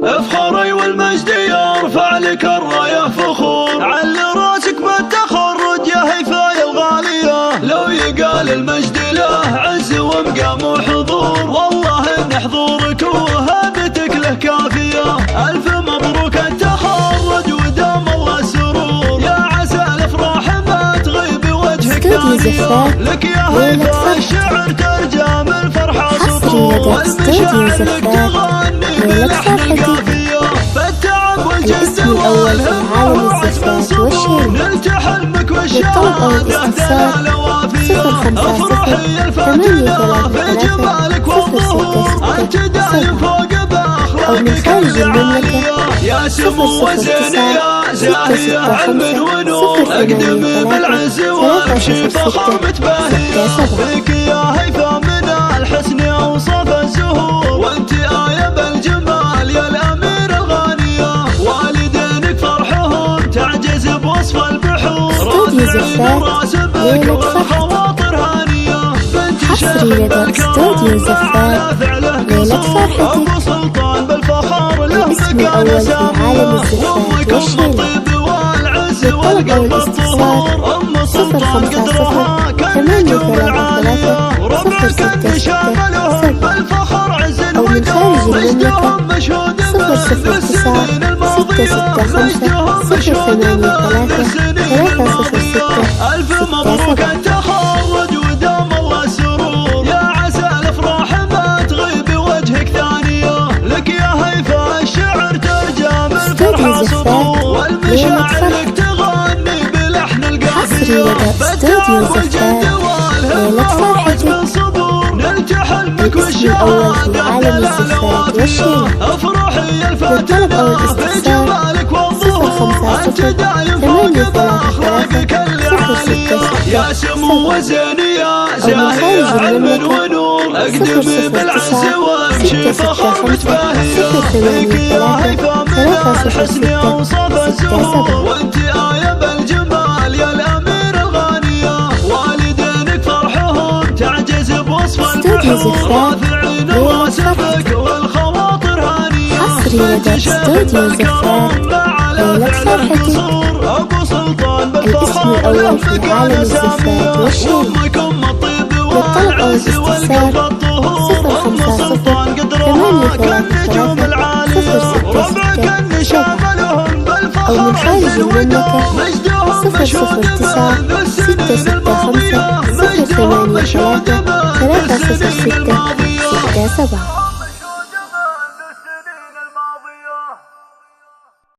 افخري والمجد يرفع لك الراية فخور، على راسك بالتخرج يا هيفاء الغالية. لو يقال المجد له عز ومقام وحضور، والله ان حضورك وهبتك له كافية. الف مبروك التخرج ودام الله السرور، يا عسى الافراح ما تغيب وجهك ثانية. لك يا هيفاء الشعر ترجم الفرحة سطور، والمشاعر لك تغني بلحن القافية. فالتعب والجد والهم والزفات والشين، نلت حلمك والشهادة دلالة وافية. افرحي الفاتنة في جمالك والظهور، انت دايم فوق باخلاقك العالية. يا سمو وزين يا زاهية علم ونور، اقدمي بالعز وامشي فخر متباهية. فيك يا هيفاء من الحسن اوصاف الزهور، وانت آية بالجمال يا الامير الغانية. والدينك فرحهم تعجز بوصف البحور، رافعين راسبك والخواطر هانية. بنت شيخ بالكرم على فعله قصور، ابو سلطان بالفخر له مكانة سامية. وامكم الطيب والعز والقلب الطهور، ام سلطان قدرها كالنجوم العالية. وربعك اللي شاملهم بالفخر عز ودوم، مجدهم مشهود بالسنين الماضية، مجدهم مشهود بالسنين الماضية. الف مبروك التخرج ودام الله السرور، يا عسى الافراح ما تغيب وجهك ثانية. لك يا هيفاء الشعر ترجم الفرحة سطور، والمشاعر لك تغني بلحن القافية. فالتعب والجد والهم وعزم الصبور، نلت حلمك والشهادة دلالة وافية. افرحي الفاتنة في جمالك والظهور، انت دايم فوق باخلاقك العالية. يا سمو وزين يا زاهية علم ونور، اقدمي بالعز وامشي فخر متباهية. فيك يا هيفاء من الحسن اوصاف الزهور، وانت آية بالجمال يا الامير الغانية. والدينك فرحهم تعجز بوصف البحور، رافعين راسبك والخواطر هانية. بنت شيخ بالكرم على فعله قصور، ابو سلطان بالفخر له مكانة سامية. وامكم الطيب والعز والقلب الطهور، ام سلطان قدرها كالنجوم العالية. ربعك اللي شاملهم بالفخر عز ودوم، مجدهم مشهود بالسنين الماضية، مجدهم مشهود بالسنين الماضية.